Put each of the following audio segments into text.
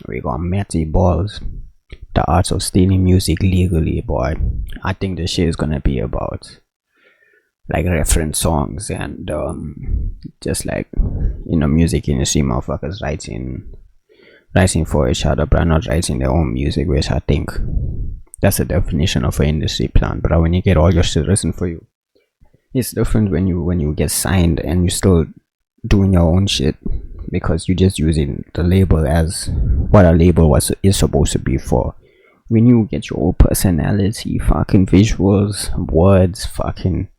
We got Matty Balls, The Arts of Stealing Music Legally, boy. I think this shit is gonna be about like reference songs and just like music industry motherfuckers writing for each other but not writing their own music, which I think that's the definition of an industry plant. But when you get all your shit written for you, it's different when you get signed and you still doing your own shit, because you're just using the label as what a label is supposed to be for. When you get your own personality, fucking visuals, words, fucking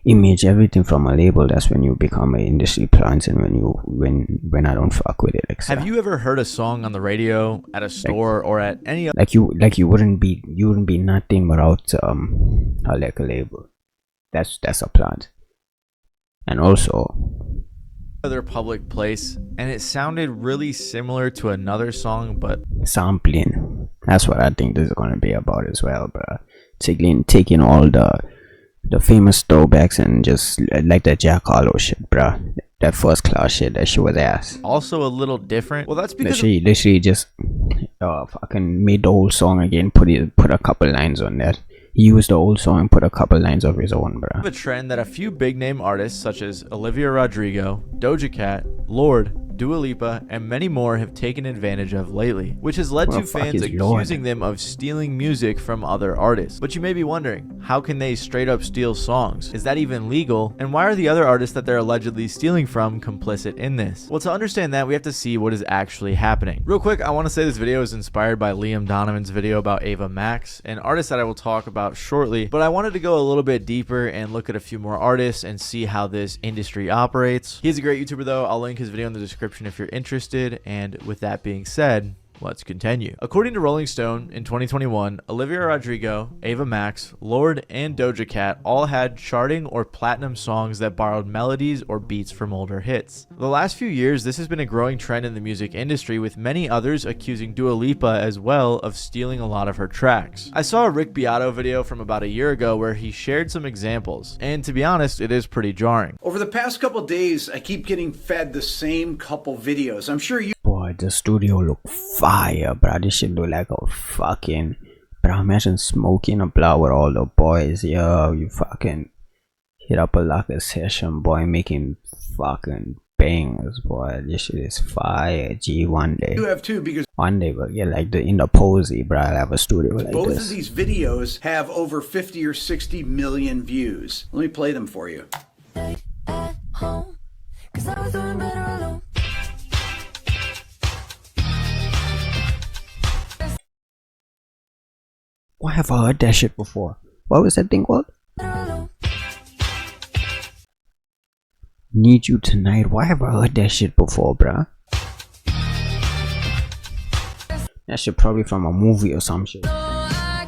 image, everything from a label, that's when you become an industry plant. And when I don't fuck with it, have you ever heard a song on the radio, at a store, or at any you wouldn't be nothing without a label. That's a plant. And also other public place and it sounded really similar to another song, but sampling, that's what I think this is going to be about as well, bro. Taking all the famous throwbacks and just like that Jack Harlow shit, bro. That first class shit, that shit was ass. Also a little different. Well, that's because literally just fucking made the whole song again, put a couple lines on that. He used the old song and put a couple lines of his own, bro. A trend that a few big name artists such as Olivia Rodrigo, Doja Cat, Lorde, Dua Lipa, and many more have taken advantage of lately, which has led to fans accusing them of stealing music from other artists. But you may be wondering, how can they straight up steal songs? Is that even legal? And why are the other artists that they're allegedly stealing from complicit in this? Well, to understand that, we have to see what is actually happening. Real quick, I want to say this video is inspired by Liam Donovan's video about Ava Max, an artist that I will talk about shortly, but I wanted to go a little bit deeper and look at a few more artists and see how this industry operates. He's a great YouTuber though. I'll link his video in the description if you're interested. And with that being said, let's continue. According to Rolling Stone, in 2021, Olivia Rodrigo, Ava Max, Lorde, and Doja Cat all had charting or platinum songs that borrowed melodies or beats from older hits. The last few years, this has been a growing trend in the music industry, with many others accusing Dua Lipa as well of stealing a lot of her tracks. I saw a Rick Beato video from about a year ago where he shared some examples, and to be honest, it is pretty jarring. Over the past couple days, I keep getting fed the same couple videos. I'm sure you... Boy, the studio look fire, bro. This shit look like a fucking... Bro, imagine smoking a blunt with all the boys. Yo, you fucking hit up a locker session, boy, making fucking bangers, boy. This shit is fire. G, one day. You have too, because one day we'll get like in the Posey, bro. I'll have a studio like both this. Of these videos have over 50 or 60 million views. Let me play them for you. Why have I heard that shit before? What was that thing called? Need You Tonight. Why have I heard that shit before, bruh? That shit probably from a movie or some shit. I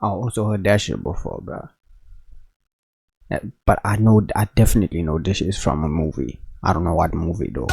also heard that shit before, bruh. But I definitely know this is from a movie. I don't know what movie though.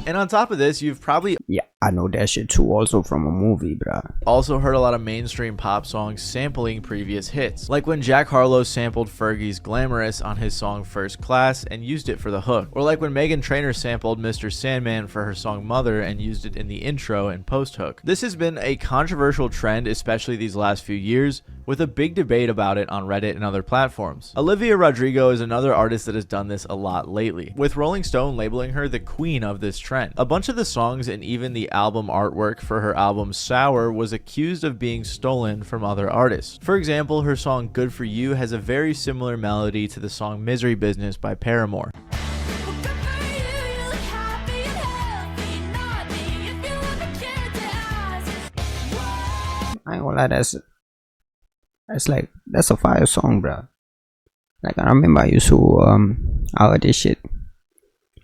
And on top of this, you've probably... Yeah, I know that shit too, also from a movie, bruh. Also heard a lot of mainstream pop songs sampling previous hits. Like when Jack Harlow sampled Fergie's Glamorous on his song First Class and used it for the hook. Or like when Meghan Trainor sampled Mr. Sandman for her song Mother and used it in the intro and post-hook. This has been a controversial trend, especially these last few years, with a big debate about it on Reddit and other platforms. Olivia Rodrigo is another artist that has done this a lot lately, with Rolling Stone labeling her the queen of this trend. A bunch of the songs and even the album artwork for her album Sour was accused of being stolen from other artists. For example, her song Good For You has a very similar melody to the song Misery Business by Paramore. I ain't gonna lie, that's a fire song, bro. Like I remember I used to I heard this shit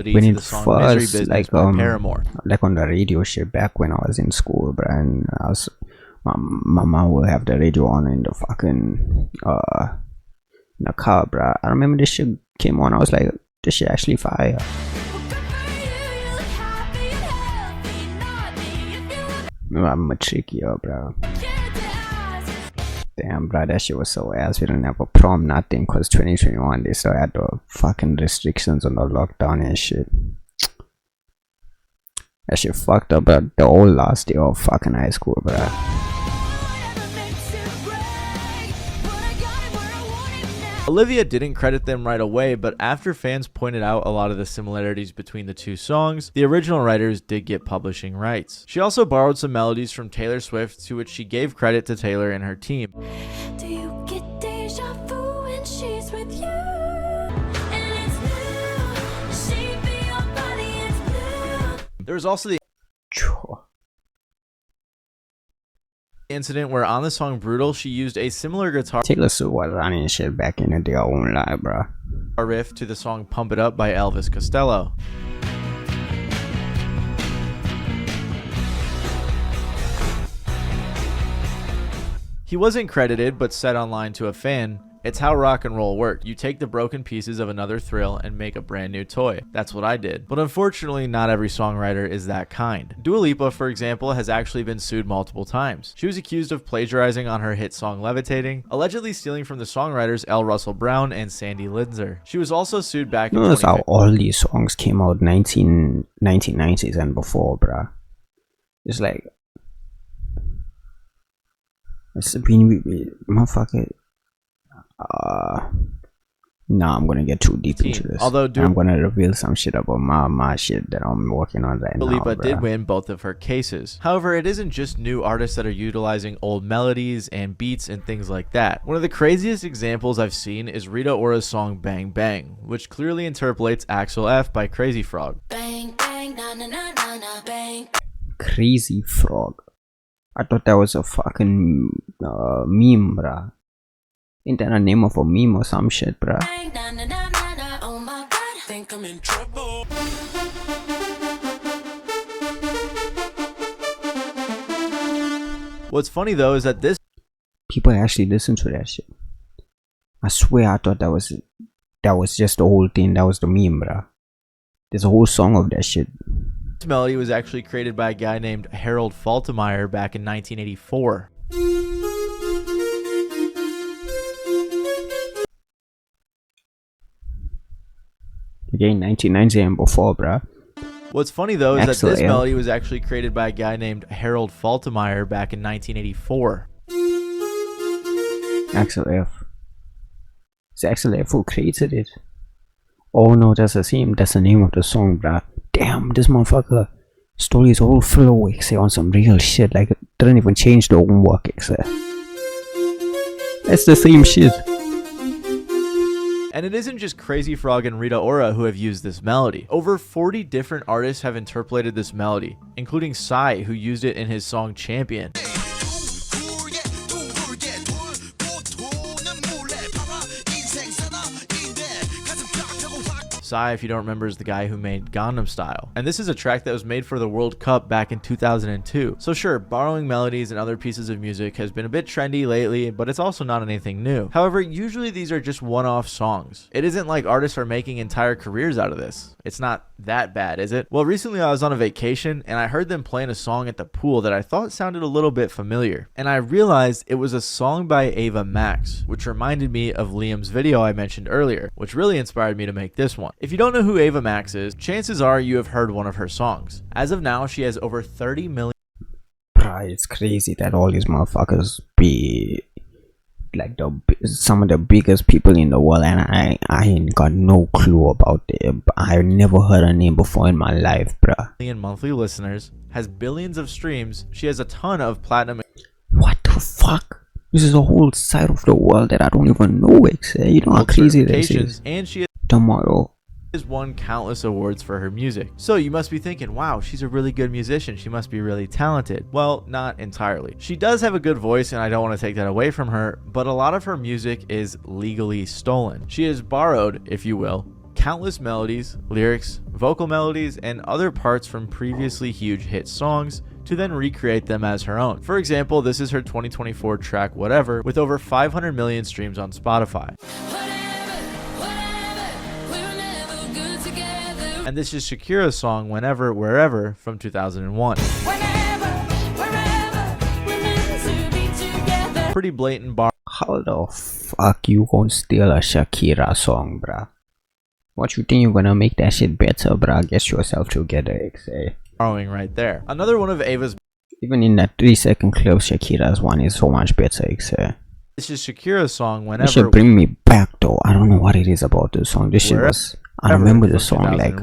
when it first like Paramore. Like on the radio shit back when I was in school, bro. And my mom would have the radio on in the fucking in the car, bro. I remember this shit came on. I was like, this shit actually fire. I'm a trickier, bro. Damn, bro, that shit was so ass. We didn't have a prom, nothing, cause 2021 they still had the fucking restrictions on the lockdown and shit. That shit fucked up, bro. The whole last day of fucking high school, bro. Olivia didn't credit them right away, but after fans pointed out a lot of the similarities between the two songs, the original writers did get publishing rights. She also borrowed some melodies from Taylor Swift, to which she gave credit to Taylor and her team. Do you get deja vu when she's with you? And it's blue, shape of your body is blue. There was also the incident where on the song Brutal, she used a similar guitar Taylor Swift was running shit back in the day, I won't lie, bro. riff to the song Pump It Up by Elvis Costello. He wasn't credited, but said online to a fan, "It's how rock and roll work. You take the broken pieces of another thrill and make a brand new toy." That's what I did. But unfortunately, not every songwriter is that kind. Dua Lipa, for example, has actually been sued multiple times. She was accused of plagiarizing on her hit song Levitating, allegedly stealing from the songwriters L. Russell Brown and Sandy Linzer. She was also sued back in Notice how all these songs came out 1990s and before, bro. It's like, it's been, motherfucker. Nah, I'm gonna get too deep into this. Although I'm gonna reveal some shit about my shit that I'm working on right now. Lipa did win both of her cases. However, it isn't just new artists that are utilizing old melodies and beats and things like that. One of the craziest examples I've seen is Rita Ora's song Bang Bang, which clearly interpolates Axel F by Crazy Frog. Bang, bang, na na na na na, bang. Crazy Frog. I thought that was a fucking meme, bruh. Ain't that a name of a meme or some shit, bruh? Bang, na na na na na, oh my god. Think I'm in trouble. What's funny though is that this people actually listen to that shit. I swear I thought that was just the whole thing. That was the meme, bruh. There's a whole song of that shit. melody was actually created by a guy named Harold Faltermeyer back in 1984. Again, 1990 and before, bruh. What's funny though is that this F. melody was actually created by a guy named Harold Faltermeyer back in 1984. Axel F. It's Axel F who created it. Oh no, that's the same. That's the name of the song, bruh. Damn, this motherfucker stole his whole flow, say, on some real shit. Like, didn't even change the homework, etc. That's the same shit. And it isn't just Crazy Frog and Rita Ora who have used this melody. Over 40 different artists have interpolated this melody, including Psy, who used it in his song Champion. Psy, if you don't remember, is the guy who made Gangnam Style. And this is a track that was made for the World Cup back in 2002. So sure, borrowing melodies and other pieces of music has been a bit trendy lately, but it's also not anything new. However, usually these are just one-off songs. It isn't like artists are making entire careers out of this. It's not that bad, is it? Well, recently I was on a vacation and I heard them playing a song at the pool that I thought sounded a little bit familiar. And I realized it was a song by Ava Max, which reminded me of Liam's video I mentioned earlier, which really inspired me to make this one. If you don't know who Ava Max is, chances are you have heard one of her songs. As of now, she has over 30 million. Bruh, it's crazy that all these motherfuckers be like some of the biggest people in the world, and I ain't got no clue about them. I've never heard her name before in my life, bruh. Monthly listeners, has billions of streams. She has a ton of platinum. What the fuck? This is a whole side of the world that I don't even know. You know how crazy this is. And she Tomorrow has won countless awards for her music. So you must be thinking, wow, she's a really good musician. She must be really talented. Well, not entirely. She does have a good voice, and I don't want to take that away from her, but a lot of her music is legally stolen. She has borrowed, if you will, countless melodies, lyrics, vocal melodies, and other parts from previously huge hit songs to then recreate them as her own. For example, this is her 2024 track Whatever, with over 500 million streams on Spotify. And this is Shakira's song Whenever, Wherever from 2001. Whenever, wherever, we're meant to be together. Pretty blatant bar. How the fuck you gonna steal a Shakira song, bruh? What you think you're gonna make that shit better, bruh? Get yourself together, XA. Borrowing right there. Another one of Ava's. Even in that 3-second clip, Shakira's one is so much better, XA. This is Shakira's song It whenever. should bring me back though. I don't know what it is about this song. This shit was. I remember the song like.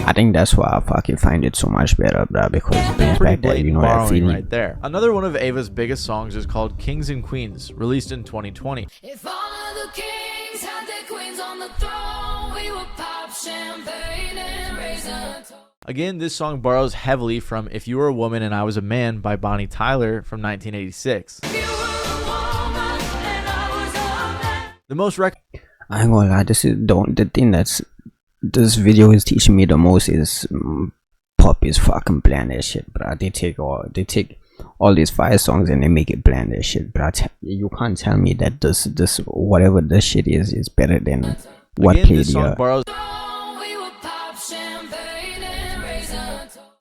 I think that's why I fucking find it so much better, bruh, because it brings back that, you know, that feeling. Right there. Another one of Ava's biggest songs is called Kings and Queens, released in 2020. If all of the kings had their queens on the throne, we would pop champagne and raise a toast. Again, this song borrows heavily from If You Were a Woman and I Was a Man by Bonnie Tyler from 1986. The most I ain't gonna lie, this is the thing that's this video is teaching me the most is pop is fucking bland as shit, bruh. They take all these fire songs and they make it bland as shit, bruh. You can't tell me that this whatever this shit is better than what played here.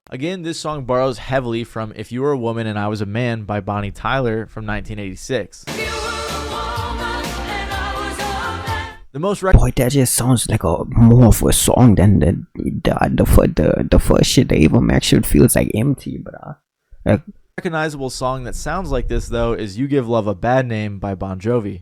Again, this song borrows heavily from If You Were a Woman and I Was a Man by Bonnie Tyler from 1986. The most boy, that just sounds like a more of a song than the first shit. The Ava Max shit feels like empty, bruh. Like, recognizable song that sounds like this though is You Give Love a Bad Name by Bon Jovi.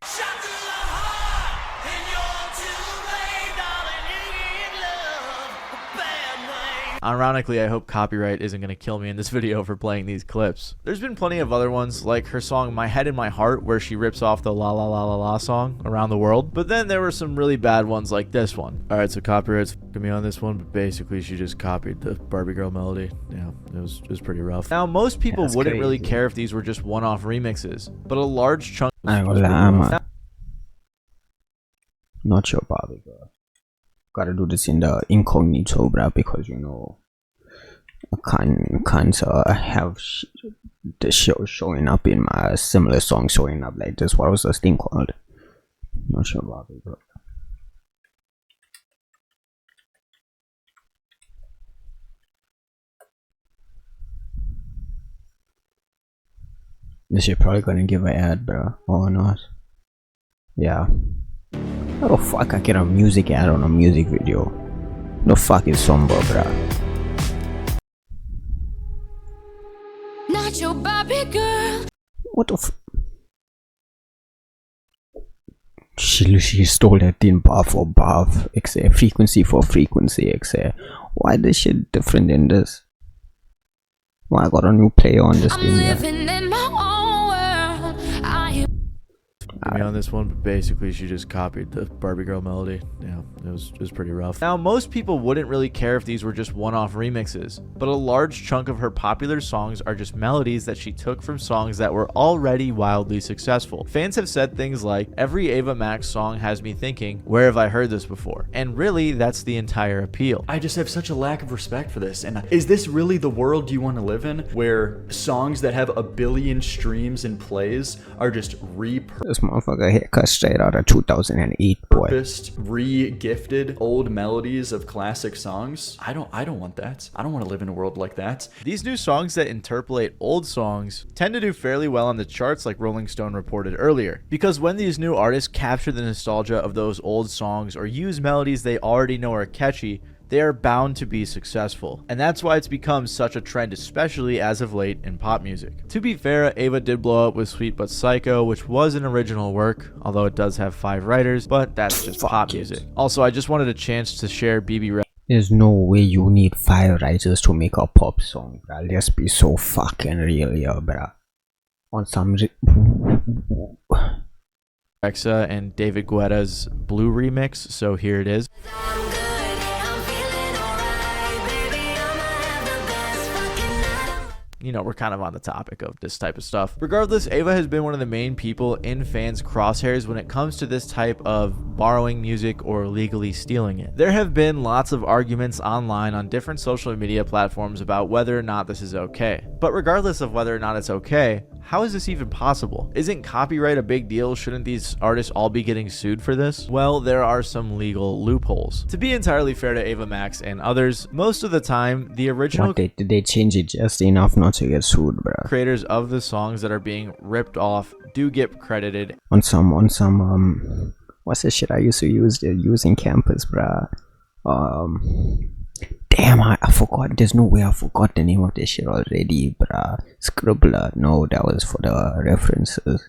Ironically, I hope copyright isn't going to kill me in this video for playing these clips. There's been plenty of other ones, like her song My Head in My Heart, where she rips off the La La La La La song Around the World. But then there were some really bad ones like this one. Alright, so copyright's f***ing me on this one, but basically she just copied the Barbie Girl melody. Yeah, it was pretty rough. Now, most people wouldn't really care if these were just one-off remixes, but a large chunk... I'm not your Barbie Girl. Gotta do this in the incognito, bruh, because you know I can't have the show showing up in my similar song showing up like this. What was this thing called? Not sure about it, bro. This shit probably gonna give an ad, bro, or not? Yeah. How the fuck I get a music ad on a music video? The fuck is Somber, bruh? Not your Barbie girl. What the f... She stole that thing bar for bar, XA, frequency for frequency, XA. Why this shit different than this? Why I got a new player on this thing here? Me on this one, but basically she just copied the Barbie Girl melody. Yeah, it was pretty rough. Now, most people wouldn't really care if these were just one-off remixes, but a large chunk of her popular songs are just melodies that she took from songs that were already wildly successful. Fans have said things like, every Ava Max song has me thinking, where have I heard this before? And really, that's the entire appeal. I just have such a lack of respect for this. And is this really the world you want to live in, where songs that have 1 billion streams and plays are just This motherfucker haircut straight out of 2008, boy. re-gifted old melodies of classic songs? I don't want that. I don't want to live in a world like that. These new songs that interpolate old songs tend to do fairly well on the charts, like Rolling Stone reported earlier, because when these new artists capture the nostalgia of those old songs or use melodies they already know are catchy, they are bound to be successful. And that's why it's become such a trend, especially as of late in pop music. To be fair, Ava did blow up with Sweet But Psycho, which was an original work, although it does have 5 writers, but that's just pop music. Also, I just wanted a chance to share BB. There's no way you need 5 writers to make a pop song, bruh. Let's be so fucking real here, bruh. On some Rexa and David Guetta's Blue remix, so here it is. You know, we're kind of on the topic of this type of stuff. Regardless, Ava has been one of the main people in fans' crosshairs when it comes to this type of borrowing music or legally stealing it. There have been lots of arguments online on different social media platforms about whether or not this is okay. But regardless of whether or not it's okay, how is this even possible? Isn't copyright a big deal? Shouldn't these artists all be getting sued for this? Well, there are some legal loopholes. To be entirely fair to Ava Max and others, most of the time, the original they change it just enough not to get sued, bruh. creators of the songs that are being ripped off do get credited On some what's the shit I used to use in campus, bruh. Damn, I forgot. There's no way I forgot the name of this shit already, bruh. Scribbler. No, that was for the references.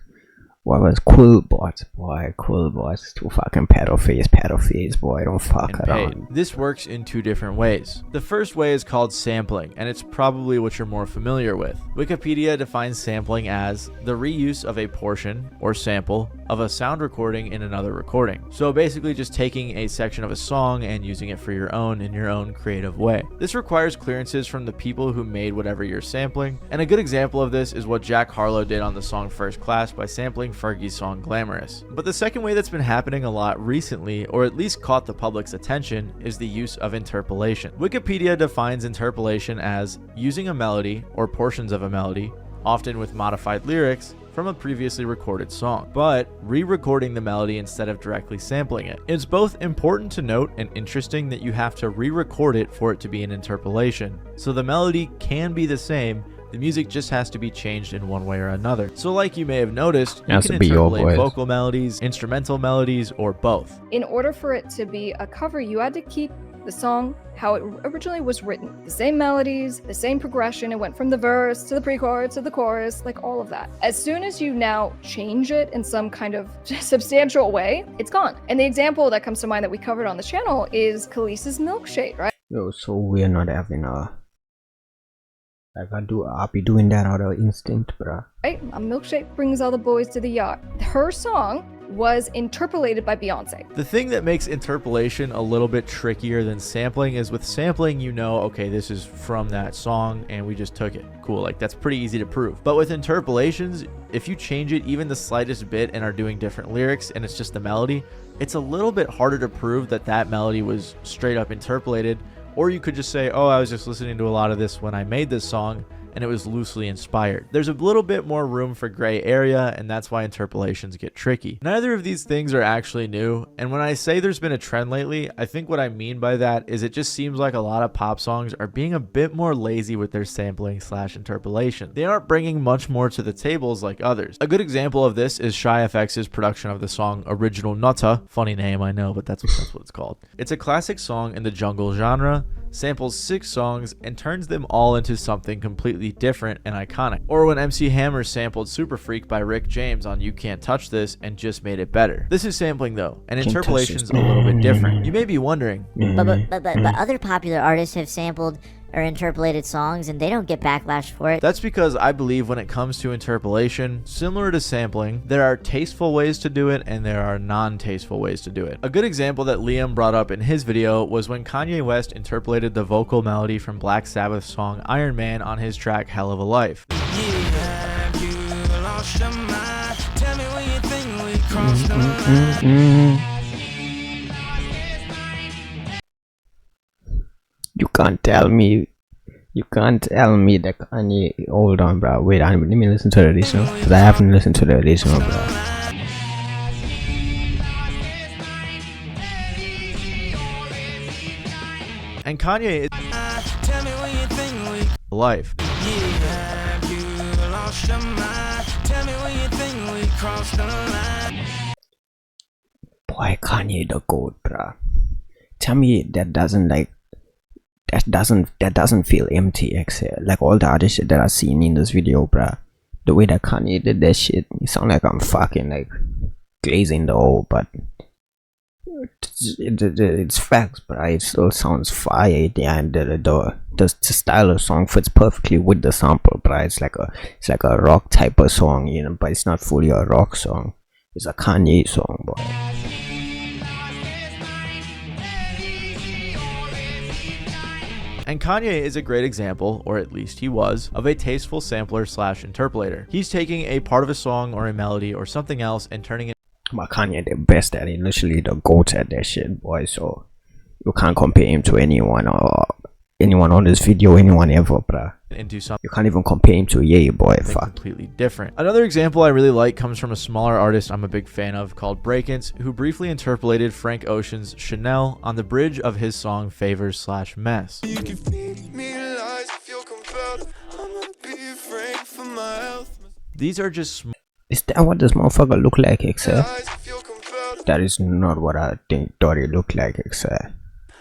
What was Quillbot? Boy, Quillbot's too fucking pedo face, boy. Don't fuck around. This works in two different ways. The first way is called sampling, and it's probably what you're more familiar with. Wikipedia defines sampling as the reuse of a portion or sample of a sound recording in another recording. So basically just taking a section of a song and using it for your own in your own creative way. This requires clearances from the people who made whatever you're sampling, and a good example of this is what Jack Harlow did on the song First Class by sampling Fergie's song Glamorous. But the second way that's been happening a lot recently, or at least caught the public's attention, is the use of interpolation. Wikipedia defines interpolation as using a melody or portions of a melody, often with modified lyrics, from a previously recorded song, but re-recording the melody instead of directly sampling it. It's both important to note and interesting that you have to re-record it for it to be an interpolation. So the melody can be the same, the music just has to be changed in one way or another. So like you may have noticed, you can interpolate vocal melodies, instrumental melodies, or both. In order for it to be a cover, you had to keep the song how it originally was written. The same melodies, the same progression. It went from the verse to the pre-chorus to the chorus, like all of that. As soon as you now change it in some kind of substantial way, it's gone. And the example that comes to mind that we covered on the channel is Khalees's Milkshade, right? Yo, so we're not having I'll be doing that out of instinct, bruh. Right? A milkshake brings all the boys to the yacht. Her song was interpolated by Beyonce. The thing that makes interpolation a little bit trickier than sampling is with sampling, you know, okay, this is from that song and we just took it. Cool, like that's pretty easy to prove. But with interpolations, if you change it even the slightest bit and are doing different lyrics and it's just the melody, it's a little bit harder to prove that that melody was straight up interpolated. Or you could just say, oh, I was just listening to a lot of this when I made this song, and it was loosely inspired. There's a little bit more room for gray area, and that's why interpolations get tricky. Neither of these things are actually new, and when I say there's been a trend lately, I think what I mean by that is it just seems like a lot of pop songs are being a bit more lazy with their sampling / interpolation. They aren't bringing much more to the tables like others. A good example of this is Shy FX's production of the song Original Nutter. Funny name, I know, but that's what it's called. It's a classic song in the jungle genre, samples 6 songs, and turns them all into something completely different and iconic. Or when MC Hammer sampled Super Freak by Rick James on You Can't Touch This and just made it better. This is sampling though, and interpolation's a little bit different. You may be wondering, but other popular artists have sampled or interpolated songs and they don't get backlash for it. That's because I believe when it comes to interpolation, similar to sampling, there are tasteful ways to do it and there are non-tasteful ways to do it. A good example that Liam brought up in his video was when Kanye West interpolated the vocal melody from Black Sabbath's song Iron Man on his track Hell of a Life. You can't tell me that Kanye. Hold on, bro. Wait, let me listen to the original, because I haven't listened to the original, bro. And Kanye is life. Boy, Kanye the GOAT, bro. Tell me that doesn't feel empty, except like all the other shit that I've seen in this video, bruh. The way that Kanye did that shit, it sound like I'm fucking like glazing the hole, but it's facts, bruh. It still sounds fire, and the style of song fits perfectly with the sample, bruh. It's like a rock type of song, you know, but it's not fully a rock song. It's a Kanye song, boy. And Kanye is a great example, or at least he was, of a tasteful sampler / interpolator. He's taking a part of a song or a melody or something else and turning it. But Kanye the best at it, literally the GOAT at that shit, boy. So you can't compare him to anyone on this video, anyone ever, bruh. into something You can't even compare him to Ye, boy. Fuck. completely different. Another example I really like comes from a smaller artist I'm a big fan of called Breakins, who briefly interpolated Frank Ocean's Chanel on the bridge of his song Favors/Mess. You can feed me lies if you're compelled. I'ma be afraid for my health. These are just Is that what this motherfucker look like, Excel? Lies if you're compelled. That is not what I thought he looked like, Excel.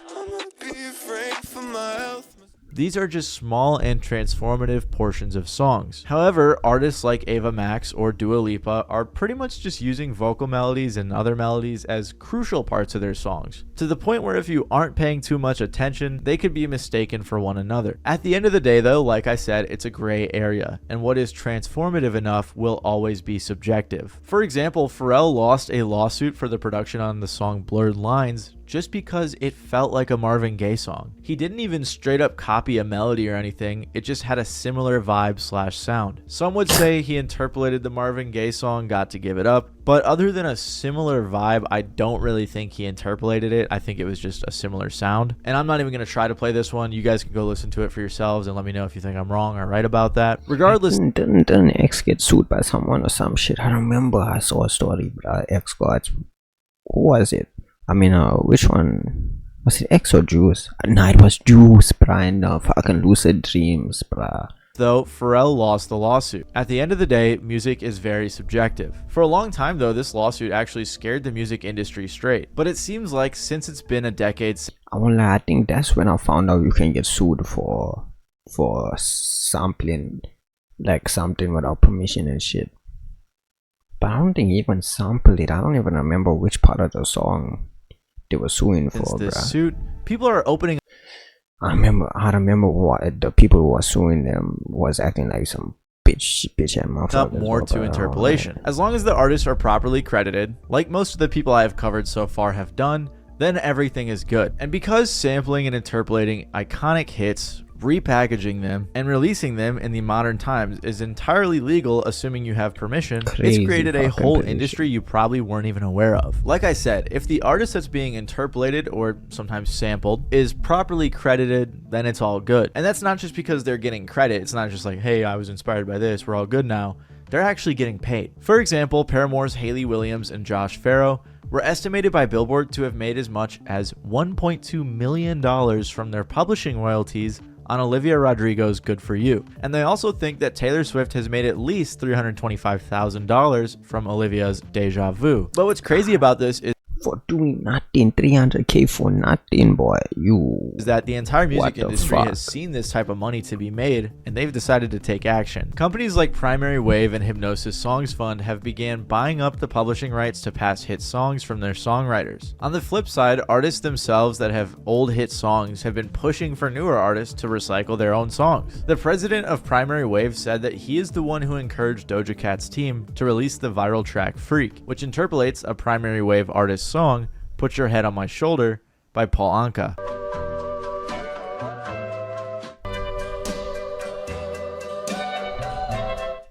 I'ma be afraid for my health. These are just small and transformative portions of songs. However, artists like Ava Max or Dua Lipa are pretty much just using vocal melodies and other melodies as crucial parts of their songs, to the point where if you aren't paying too much attention, they could be mistaken for one another. At the end of the day though, like I said, it's a gray area, and what is transformative enough will always be subjective. For example, Pharrell lost a lawsuit for the production on the song Blurred Lines just because it felt like a Marvin Gaye song. He didn't even straight up copy a melody or anything, it just had a similar vibe/sound. Some would say he interpolated the Marvin Gaye song Got to Give It Up, but other than a similar vibe, I don't really think he interpolated it. I think it was just a similar sound. And I'm not even going to try to play this one. You guys can go listen to it for yourselves and let me know if you think I'm wrong or right about that. Regardless, Didn't X get sued by someone or some shit? I remember I saw a story, X got, who was it? I mean, which one? Was it X or Juice? Nah, it was Juice, Brian. Fucking Lucid Dreams, bruh. though, Pharrell lost the lawsuit. At the end of the day, music is very subjective. For a long time though, this lawsuit actually scared the music industry straight. But it seems like since it's been a decade I won't lie, I think that's when I found out you can get sued for sampling like something without permission and shit. But I don't think he even sampled it. I don't even remember which part of the song they were suing for, this bruh. suit, people are opening I remember what the people who were suing them was acting like some bitch and motherfuckers. up more to interpolation. As long as the artists are properly credited, like most of the people I have covered so far have done, then everything is good. And because sampling and interpolating iconic hits, repackaging them, and releasing them in the modern times is entirely legal assuming you have permission, Crazy it's created a fucking whole permission. industry you probably weren't even aware of. Like I said, if the artist that's being interpolated or sometimes sampled is properly credited, then it's all good. And that's not just because they're getting credit. It's not just like, hey, I was inspired by this, we're all good now. They're actually getting paid. For example, Paramore's Hayley Williams and Josh Farrow were estimated by Billboard to have made as much as $1.2 million from their publishing royalties on Olivia Rodrigo's Good For You. And they also think that Taylor Swift has made at least $325,000 from Olivia's Deja Vu. But what's crazy about this is for doing nothing, 300k for nothing, boy. You that the entire music What the industry fuck? has seen this type of money to be made, and they've decided to take action. Companies like Primary Wave and Hypnosis Songs Fund have began buying up the publishing rights to past hit songs from their songwriters. On the flip side, artists themselves that have old hit songs have been pushing for newer artists to recycle their own songs. The president of Primary Wave said that he is the one who encouraged Doja Cat's team to release the viral track Freak, which interpolates a Primary Wave artist's song Put Your Head on My Shoulder by Paul Anka.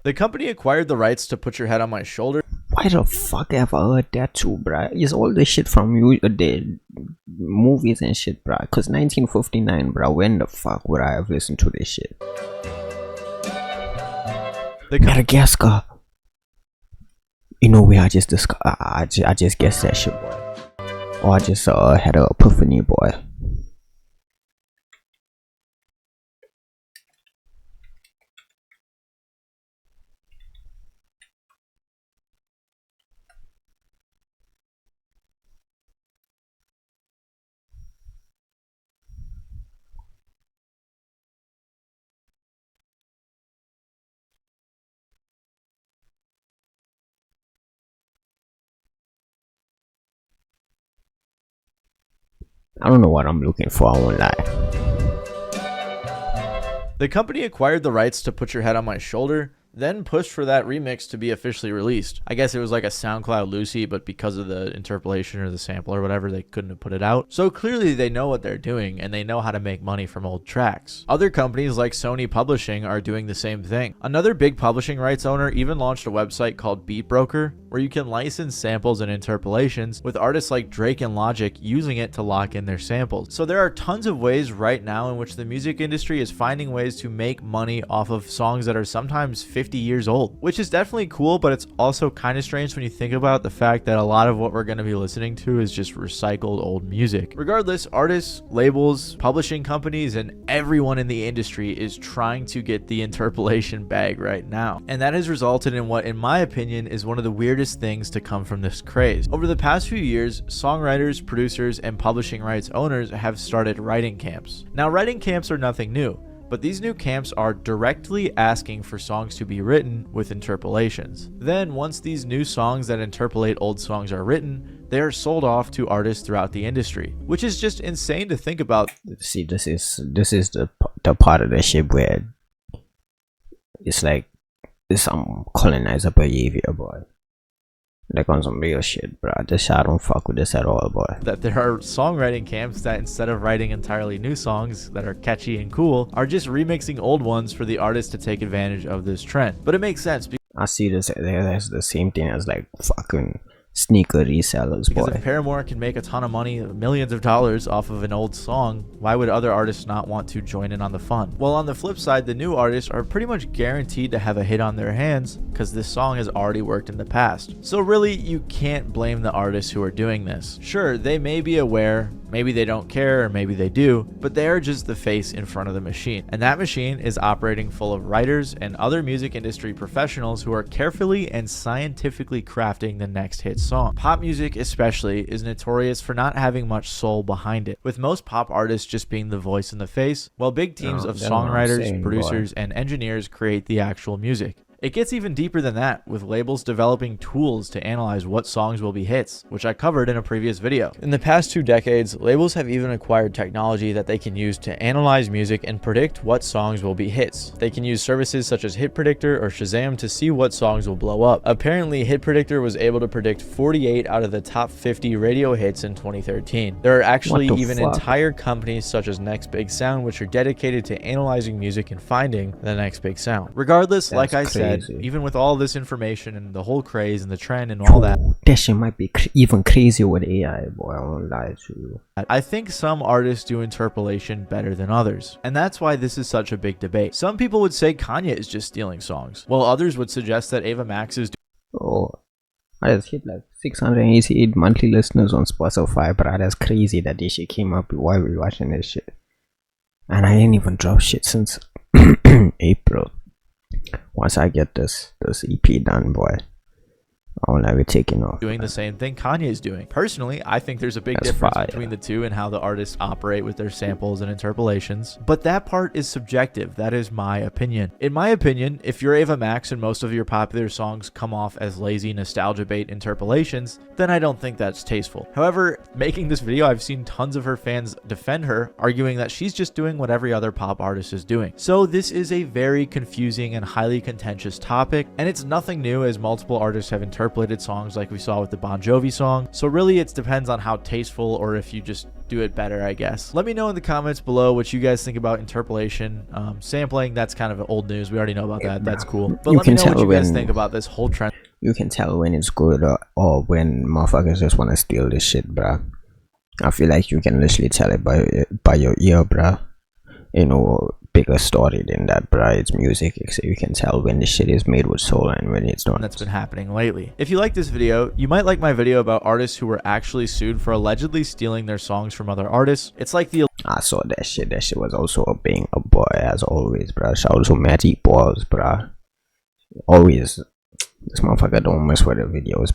The company acquired the rights to Put Your Head on My Shoulder. why the fuck have I heard that too, bruh? It's all the shit from you, the movies and shit, bruh. Cause 1959, bruh. When the fuck would I have listened to this shit? Madagascar. You know where I just guessed that shit, boy. Or I just had an epiphany, boy. I don't know what I'm looking for, I won't lie. The company acquired the rights to Put Your Head on My Shoulder then pushed for that remix to be officially released. I guess it was like a SoundCloud Lucy, but because of the interpolation or the sample or whatever, they couldn't have put it out. So clearly they know what they're doing and they know how to make money from old tracks. Other companies like Sony Publishing are doing the same thing. Another big publishing rights owner even launched a website called Beat Broker, where you can license samples and interpolations, with artists like Drake and Logic using it to lock in their samples. So there are tons of ways right now in which the music industry is finding ways to make money off of songs that are sometimes 50 years old, which is definitely cool, but it's also kind of strange when you think about the fact that a lot of what we're going to be listening to is just recycled old music. Regardless, artists, labels, publishing companies, and everyone in the industry is trying to get the interpolation bag right now. And that has resulted in what, in my opinion, is one of the weirdest things to come from this craze. Over the past few years, songwriters, producers, and publishing rights owners have started writing camps. Now, writing camps are nothing new, but these new camps are directly asking for songs to be written with interpolations. Then, once these new songs that interpolate old songs are written, they are sold off to artists throughout the industry, which is just insane to think about. See, this is the part of the shit where it's like it's some colonizer behavior, boy. Like on some real shit, bro. This shit, I don't fuck with this at all, boy. That there are songwriting camps that, instead of writing entirely new songs that are catchy and cool, are just remixing old ones for the artist to take advantage of this trend. But it makes sense. I see this as the same thing as like fucking sneaker resellers, because boy. if Paramore can make a ton of money, millions of dollars off of an old song, why would other artists not want to join in on the fun? Well, on the flip side, the new artists are pretty much guaranteed to have a hit on their hands because this song has already worked in the past. So really, you can't blame the artists who are doing this. Sure, they may be aware, maybe they don't care, or maybe they do, but they are just the face in front of the machine. And that machine is operating full of writers and other music industry professionals who are carefully and scientifically crafting the next hit song. Pop music especially is notorious for not having much soul behind it, with most pop artists just being the voice and the face, while big teams of songwriters, producers, and engineers create the actual music. It gets even deeper than that, with labels developing tools to analyze what songs will be hits, which I covered in a previous video. In the past 2 decades, labels have even acquired technology that they can use to analyze music and predict what songs will be hits. They can use services such as Hit Predictor or Shazam to see what songs will blow up. Apparently, Hit Predictor was able to predict 48 out of the top 50 radio hits in 2013. There are actually even entire companies such as Next Big Sound which are dedicated to analyzing music and finding the next big sound. Regardless, like I said, even with all this information and the whole craze and the trend and all that shit might be even crazier with AI, boy. I won't lie to you. I think some artists do interpolation better than others, and that's why this is such a big debate. Some people would say Kanye is just stealing songs, while others would suggest that Ava Max is I just hit like 688 monthly listeners on Spotify, but that's crazy that this shit came up while we were watching this shit. And I ain't even dropped shit since April. Once I get this EP done, boy, I'll have it taken off. Doing the same thing Kanye is doing. Personally, I think there's a big difference between the two and how the artists operate with their samples and interpolations. But that part is subjective. That is my opinion. In my opinion, if you're Ava Max and most of your popular songs come off as lazy nostalgia bait interpolations, then I don't think that's tasteful. However, making this video, I've seen tons of her fans defend her, arguing that she's just doing what every other pop artist is doing. So this is a very confusing and highly contentious topic, and it's nothing new as multiple artists have interpolated songs like we saw with the Bon Jovi song. So really it depends on how tasteful or if you just do it better, I guess. Let me know in the comments below what you guys think about interpolation. Sampling, that's kind of old news. We already know about that. That's cool. But let me know what you guys think about this whole trend. You can tell when it's good or when motherfuckers just want to steal this shit, bruh. I feel like you can literally tell it by your ear, bruh. You know, bigger story than that, bruh. It's music, so you can tell when the shit is made with soul and when it's not. That's been happening lately. If you like this video, you might like my video about artists who were actually sued for allegedly stealing their songs from other artists. It's like the I saw that shit. That shit was also a banger, boy, as always, bruh. Shout out to Magic Balls, bruh. Always, this motherfucker don't mess with the videos.